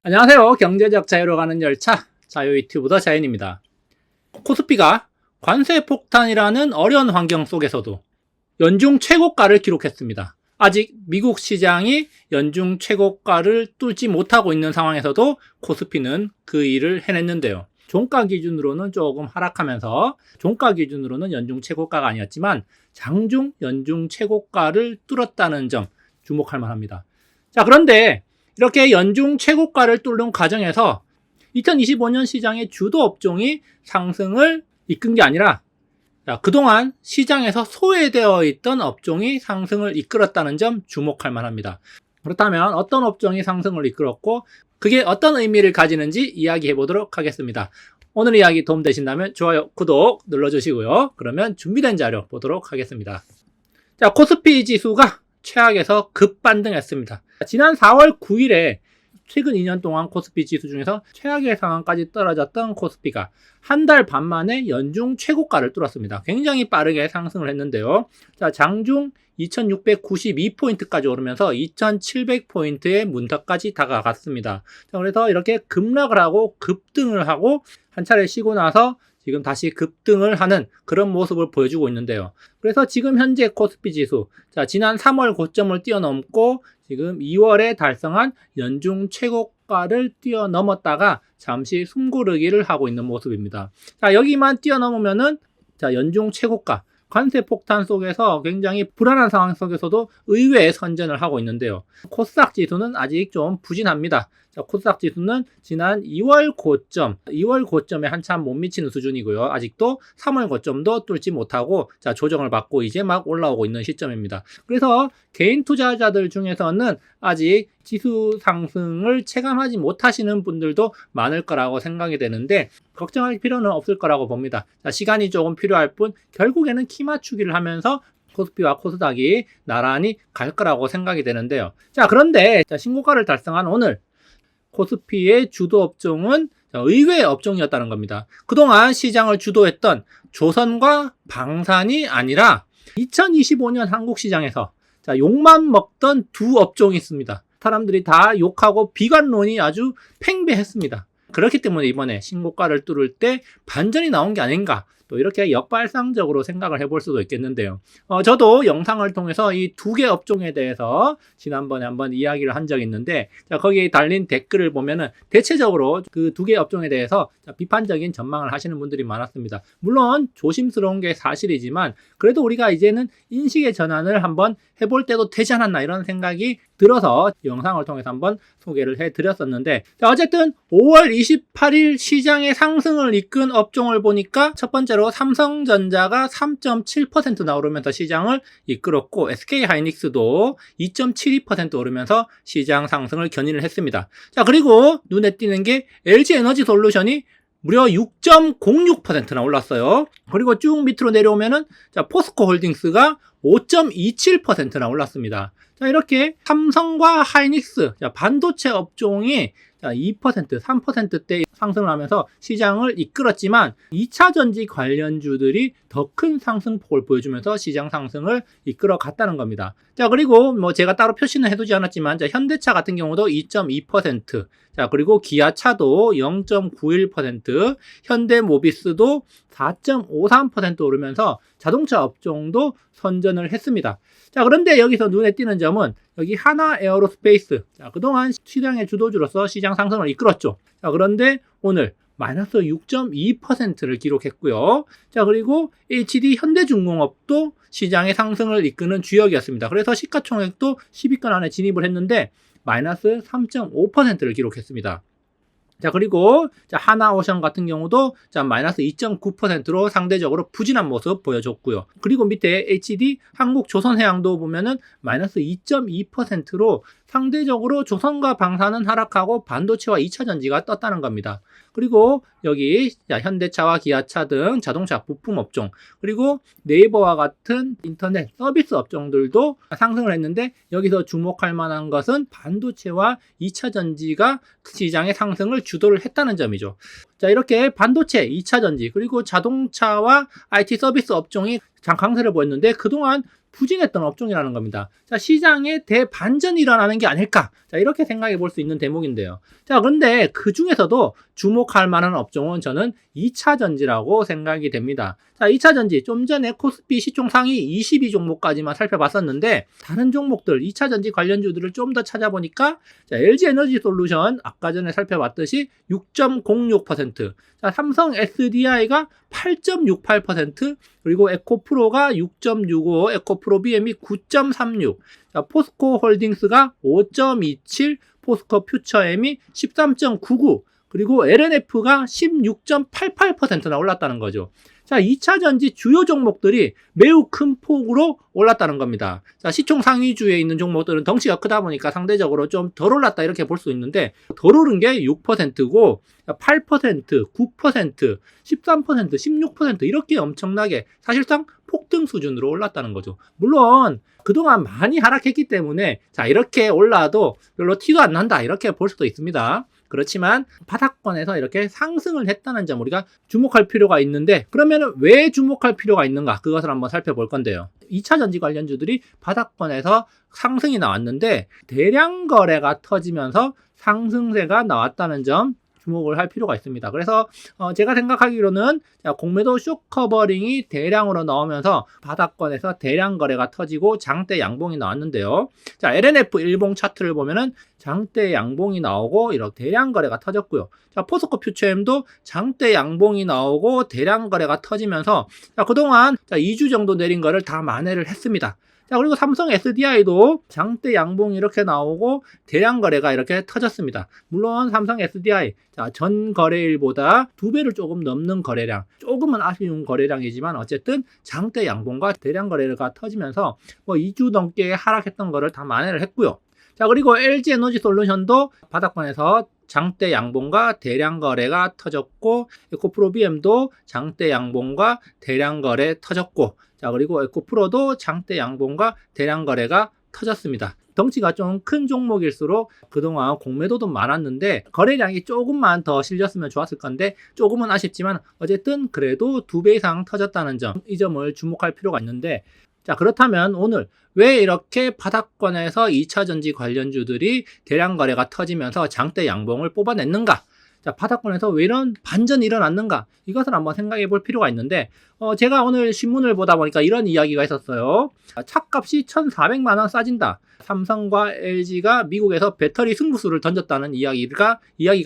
안녕하세요. 경제적 자유로 가는 열차 자유유튜브더 자연입니다. 코스피가 관세 폭탄이라는 어려운 환경 속에서도 연중 최고가를 기록했습니다. 아직 미국 시장이 연중 최고가를 뚫지 못하고 있는 상황에서도 코스피는 그 일을 해냈는데요. 종가 기준으로는 조금 하락하면서 종가 기준으로는 연중 최고가가 아니었지만 장중 연중 최고가를 뚫었다는 점 주목할 만합니다. 자, 그런데 이렇게 연중 최고가를 뚫는 과정에서 2025년 시장의 주도 업종이 상승을 이끈 게 아니라 그동안 시장에서 소외되어 있던 업종이 상승을 이끌었다는 점 주목할 만합니다. 그렇다면 어떤 업종이 상승을 이끌었고 그게 어떤 의미를 가지는지 이야기해 보도록 하겠습니다. 오늘 이야기 도움되신다면 좋아요, 구독 눌러주시고요. 그러면 준비된 자료 보도록 하겠습니다. 자, 코스피 지수가 최악에서 급반등했습니다. 지난 4월 9일에 최근 2년 동안 코스피 지수 중에서 최악의 상황까지 떨어졌던 코스피가 한 달 반 만에 연중 최고가를 뚫었습니다. 굉장히 빠르게 상승을 했는데요. 자, 장중 2692포인트까지 오르면서 2700포인트의 문턱까지 다가갔습니다. 자, 그래서 이렇게 급락을 하고 급등을 하고 한 차례 쉬고 나서 지금 다시 급등을 하는 그런 모습을 보여주고 있는데요. 그래서 지금 현재 코스피 지수, 자, 지난 3월 고점을 뛰어넘고 지금 2월에 달성한 연중 최고가를 뛰어넘었다가 잠시 숨고르기를 하고 있는 모습입니다. 자, 여기만 뛰어넘으면은 자, 연중 최고가, 관세 폭탄 속에서 굉장히 불안한 상황 속에서도 의외의 선전을 하고 있는데요. 코스닥 지수는 아직 좀 부진합니다. 자, 코스닥 지수는 지난 2월 고점에 한참 못 미치는 수준이고요. 아직도 3월 고점도 뚫지 못하고 자, 조정을 받고 이제 막 올라오고 있는 시점입니다. 그래서 개인 투자자들 중에서는 아직 지수 상승을 체감하지 못하시는 분들도 많을 거라고 생각이 되는데 걱정할 필요는 없을 거라고 봅니다. 자, 시간이 조금 필요할 뿐 결국에는 키 맞추기를 하면서 코스피와 코스닥이 나란히 갈 거라고 생각이 되는데요. 자, 그런데 신고가를 달성한 오늘 코스피의 주도 업종은 의외의 업종이었다는 겁니다. 그동안 시장을 주도했던 조선과 방산이 아니라 2025년 한국 시장에서 욕만 먹던 두 업종이 있습니다. 사람들이 다 욕하고 비관론이 아주 팽배했습니다. 그렇기 때문에 이번에 신고가를 뚫을 때 반전이 나온 게 아닌가, 또 이렇게 역발상적으로 생각을 해볼 수도 있겠는데요. 저도 영상을 통해서 이 두 개 업종에 대해서 지난번에 한번 이야기를 한 적이 있는데, 자, 거기에 달린 댓글을 보면은 대체적으로 그 두 개 업종에 대해서 비판적인 전망을 하시는 분들이 많았습니다. 물론 조심스러운 게 사실이지만 그래도 우리가 이제는 인식의 전환을 한번 해볼 때도 되지 않았나 이런 생각이 들어서 영상을 통해서 한번 소개를 해드렸었는데, 자, 어쨌든 5월 28일 시장의 상승을 이끈 업종을 보니까 첫 번째로 삼성전자가 3.7% 오르면서 시장을 이끌었고 SK하이닉스도 2.72% 오르면서 시장 상승을 견인을 했습니다. 자, 그리고 눈에 띄는 게 LG에너지솔루션이 무려 6.06%나 올랐어요. 그리고 쭉 밑으로 내려오면은 자, 포스코홀딩스가 5.27%나 올랐습니다. 자, 이렇게 삼성과 하이닉스, 자, 반도체 업종이 2%, 3%대 상승을 하면서 시장을 이끌었지만 2차전지 관련주들이 더 큰 상승폭을 보여주면서 시장 상승을 이끌어 갔다는 겁니다. 자, 그리고 뭐 제가 따로 표시는 해두지 않았지만 자, 현대차 같은 경우도 2.2%, 자, 그리고 기아차도 0.91%, 현대모비스도 4.53% 오르면서 자동차 업종도 선전을 했습니다. 자, 그런데 여기서 눈에 띄는 점은 여기 하나에어로스페이스, 자, 그동안 시장의 주도주로서 시장 상승을 이끌었죠. 자, 그런데 오늘 마이너스 6.2%를 기록했고요. 자, 그리고 HD 현대중공업도 시장의 상승을 이끄는 주역이었습니다. 그래서 시가총액도 10위권 안에 진입을 했는데 마이너스 3.5%를 기록했습니다. 자, 그리고 하나오션 같은 경우도 마이너스 2.9%로 상대적으로 부진한 모습 보여줬고요. 그리고 밑에 HD 한국조선해양도 보면은 마이너스 2.2%로 상대적으로 조선과 방산은 하락하고 반도체와 2차전지가 떴다는 겁니다. 그리고 여기 현대차와 기아차 등 자동차 부품 업종, 그리고 네이버와 같은 인터넷 서비스 업종들도 상승을 했는데 여기서 주목할 만한 것은 반도체와 2차전지가 시장의 상승을 주도를 했다는 점이죠. 자, 이렇게 반도체, 2차전지, 그리고 자동차와 IT 서비스 업종이 강세를 보였는데 그동안 부진했던 업종이라는 겁니다. 자, 시장에 대반전이 일어나는 게 아닐까? 자, 이렇게 생각해 볼 수 있는 대목인데요. 자, 그런데 그 중에서도 주목할 만한 업종은 저는 2차 전지라고 생각이 됩니다. 자, 2차 전지 좀 전에 코스피 시총 상위 22종목까지만 살펴봤었는데 다른 종목들 2차 전지 관련주들을 좀 더 찾아보니까 자, LG 에너지 솔루션 아까 전에 살펴봤듯이 6.06%, 자, 삼성 SDI가 8.68%, 그리고 에코프로가 6.65, 에코프로 BM이 9.36, 자, 포스코 홀딩스가 5.27, 포스코 퓨처엠이 13.99, 그리고 LNF가 16.88%나 올랐다는 거죠. 자, 2차 전지 주요 종목들이 매우 큰 폭으로 올랐다는 겁니다. 자, 시총 상위주에 있는 종목들은 덩치가 크다 보니까 상대적으로 좀 덜 올랐다 이렇게 볼 수 있는데 덜 오른 게 6%고 8%, 9%, 13%, 16% 이렇게 엄청나게 사실상 폭등 수준으로 올랐다는 거죠. 물론 그동안 많이 하락했기 때문에 자, 이렇게 올라도 별로 티도 안 난다 이렇게 볼 수도 있습니다. 그렇지만 바닥권에서 이렇게 상승을 했다는 점 우리가 주목할 필요가 있는데 그러면 왜 주목할 필요가 있는가 그것을 한번 살펴볼 건데요. 2차 전지 관련주들이 바닥권에서 상승이 나왔는데 대량 거래가 터지면서 상승세가 나왔다는 점 주목을 할 필요가 있습니다. 그래서 제가 생각하기로는 공매도 숏 커버링이 대량으로 나오면서 바닥권에서 대량 거래가 터지고 장대 양봉이 나왔는데요. 자, LNF 일봉 차트를 보면은 장대 양봉이 나오고 이렇게 대량 거래가 터졌고요. 자, 포스코 퓨처엠도 장대 양봉이 나오고 대량 거래가 터지면서 자, 그동안 2주 정도 내린 거를 다 만회를 했습니다. 자, 그리고 삼성 SDI도 장대 양봉이 이렇게 나오고 대량 거래가 이렇게 터졌습니다. 물론 삼성 SDI 자, 전 거래일보다 2배를 조금 넘는 거래량, 조금은 아쉬운 거래량이지만 어쨌든 장대 양봉과 대량 거래가 터지면서 2주 넘게 하락했던 거를 다 만회를 했고요. 자, 그리고 LG 에너지 솔루션도 바닥권에서 장대 양봉과 대량 거래가 터졌고 에코프로 BM도 장대 양봉과 대량 거래 터졌고 자, 그리고 에코프로도 장대 양봉과 대량 거래가 터졌습니다. 덩치가 좀 큰 종목일수록 그동안 공매도도 많았는데 거래량이 조금만 더 실렸으면 좋았을 건데 조금은 아쉽지만 어쨌든 그래도 2배 이상 터졌다는 점, 이 점을 주목할 필요가 있는데 자, 그렇다면 오늘 왜 이렇게 바닥권에서 2차 전지 관련주들이 대량 거래가 터지면서 장대 양봉을 뽑아냈는가? 자, 바닥권에서 왜 이런 반전이 일어났는가? 이것을 한번 생각해 볼 필요가 있는데 제가 오늘 신문을 보다 보니까 이런 이야기가 있었어요. 차값이 1,400만 원 싸진다. 삼성과 LG가 미국에서 배터리 승부수를 던졌다는 이야기가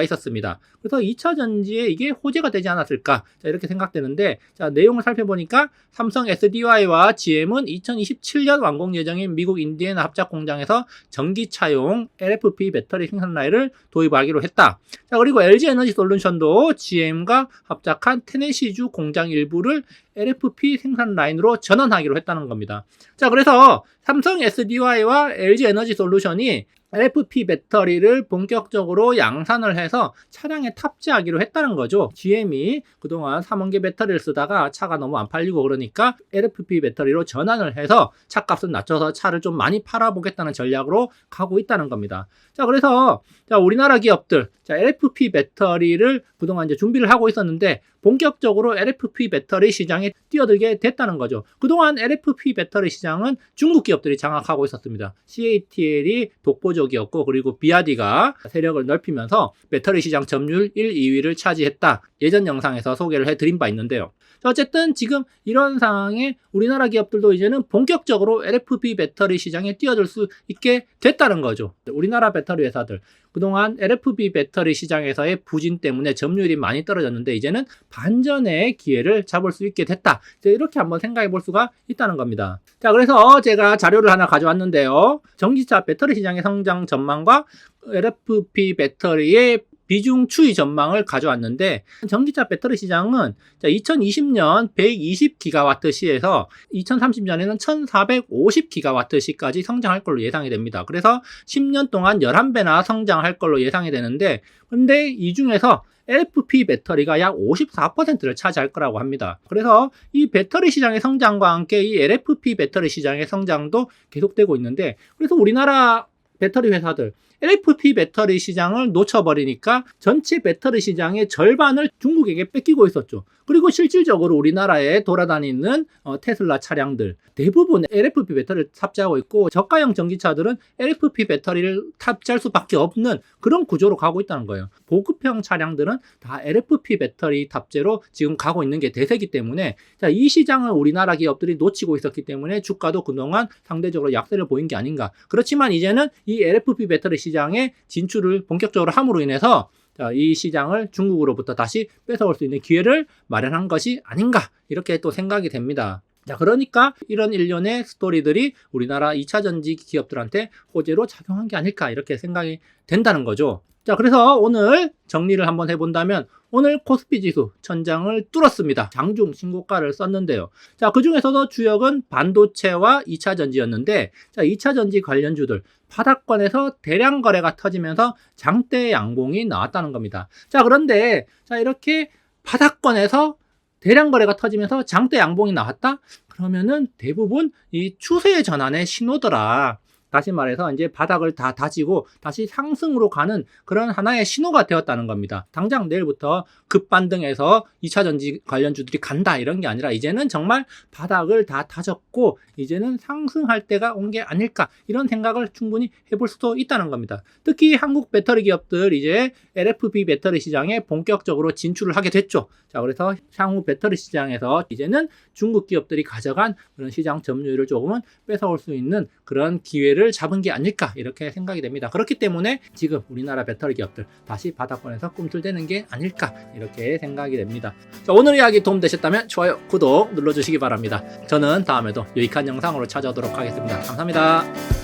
있었습니다. 그래서 2차 전지에 이게 호재가 되지 않았을까? 자, 이렇게 생각되는데 자, 내용을 살펴보니까 삼성 SDI와 GM은 2027년 완공 예정인 미국 인디애나 합작 공장에서 전기차용 LFP 배터리 생산 라인을 도입하기로 했다. 자, 그리고 LG 에너지 솔루션도 GM과 합작한 테네시주 공장 일부를 LFP 생산 라인으로 전환하기로 했다는 겁니다. 자, 그래서 삼성 SDI와 LG 에너지 솔루션이 LFP 배터리를 본격적으로 양산을 해서 차량에 탑재하기로 했다는 거죠. GM이 그동안 3원계 배터리를 쓰다가 차가 너무 안 팔리고 그러니까 LFP 배터리로 전환을 해서 차값을 낮춰서 차를 좀 많이 팔아보겠다는 전략으로 가고 있다는 겁니다. 자, 그래서 우리나라 기업들 LFP 배터리를 그동안 이제 준비를 하고 있었는데 본격적으로 LFP 배터리 시장에 뛰어들게 됐다는 거죠. 그동안 LFP 배터리 시장은 중국 기업들이 장악하고 있었습니다. CATL이 독보적이었고 그리고 비아디가 세력을 넓히면서 배터리 시장 점유율 1, 2위를 차지했다. 예전 영상에서 소개를 해드린 바 있는데요. 어쨌든 지금 이런 상황에 우리나라 기업들도 이제는 본격적으로 LFP 배터리 시장에 뛰어들 수 있게 됐다는 거죠. 우리나라 배터리 회사들 그동안 LFP 배터리 시장에서의 부진 때문에 점유율이 많이 떨어졌는데 이제는 반전의 기회를 잡을 수 있게 됐다. 이렇게 한번 생각해 볼 수가 있다는 겁니다. 자, 그래서 제가 자료를 하나 가져왔는데요. 전기차 배터리 시장의 성장 전망과 LFP 배터리의 비중 추이 전망을 가져왔는데 전기차 배터리 시장은 2020년 120기가와트시에서 2030년에는 1450기가와트시까지 성장할 걸로 예상이 됩니다. 그래서 10년 동안 11배나 성장할 걸로 예상이 되는데 근데 이 중에서 LFP 배터리가 약 54%를 차지할 거라고 합니다. 그래서 이 배터리 시장의 성장과 함께 이 LFP 배터리 시장의 성장도 계속되고 있는데 그래서 우리나라 배터리 회사들 LFP 배터리 시장을 놓쳐버리니까 전체 배터리 시장의 절반을 중국에게 뺏기고 있었죠. 그리고 실질적으로 우리나라에 돌아다니는 테슬라 차량들 대부분 LFP 배터리를 탑재하고 있고, 저가형 전기차들은 LFP 배터리를 탑재할 수밖에 없는 그런 구조로 가고 있다는 거예요. 보급형 차량들은 다 LFP 배터리 탑재로 지금 가고 있는 게 대세이기 때문에, 자, 이 시장을 우리나라 기업들이 놓치고 있었기 때문에 주가도 그동안 상대적으로 약세를 보인 게 아닌가. 그렇지만 이제는 이 LFP 배터리 시장에 진출을 본격적으로 함으로 인해서 이 시장을 중국으로부터 다시 뺏어올 수 있는 기회를 마련한 것이 아닌가, 이렇게 또 생각이 됩니다. 자, 그러니까 이런 일련의 스토리들이 우리나라 2차 전지 기업들한테 호재로 작용한 게 아닐까, 이렇게 생각이 된다는 거죠. 자, 그래서 오늘 정리를 한번 해본다면, 오늘 코스피 지수 천장을 뚫었습니다. 장중 신고가를 썼는데요. 자, 그 중에서도 주역은 반도체와 2차 전지였는데, 자, 2차 전지 관련주들 바닥권에서 대량 거래가 터지면서 장대 양봉이 나왔다는 겁니다. 자, 그런데 자, 이렇게 바닥권에서 대량 거래가 터지면서 장대 양봉이 나왔다? 그러면은 대부분 이 추세 전환의 신호더라. 다시 말해서 이제 바닥을 다 다지고 다시 상승으로 가는 그런 하나의 신호가 되었다는 겁니다. 당장 내일부터 급반등해서 2차 전지 관련주들이 간다, 이런 게 아니라 이제는 정말 바닥을 다 다졌고 이제는 상승할 때가 온 게 아닐까, 이런 생각을 충분히 해볼 수도 있다는 겁니다. 특히 한국 배터리 기업들 이제 LFP 배터리 시장에 본격적으로 진출을 하게 됐죠. 자, 그래서 향후 배터리 시장에서 이제는 중국 기업들이 가져간 그런 시장 점유율을 조금은 뺏어올 수 있는 그런 기회를 잡은 게 아닐까, 이렇게 생각이 됩니다. 그렇기 때문에 지금 우리나라 배터리 기업들 다시 바닥권에서 꿈틀대는 게 아닐까, 이렇게 생각이 됩니다. 자, 오늘 이야기 도움되셨다면 좋아요, 구독 눌러주시기 바랍니다. 저는 다음에도 유익한 영상으로 찾아오도록 하겠습니다. 감사합니다.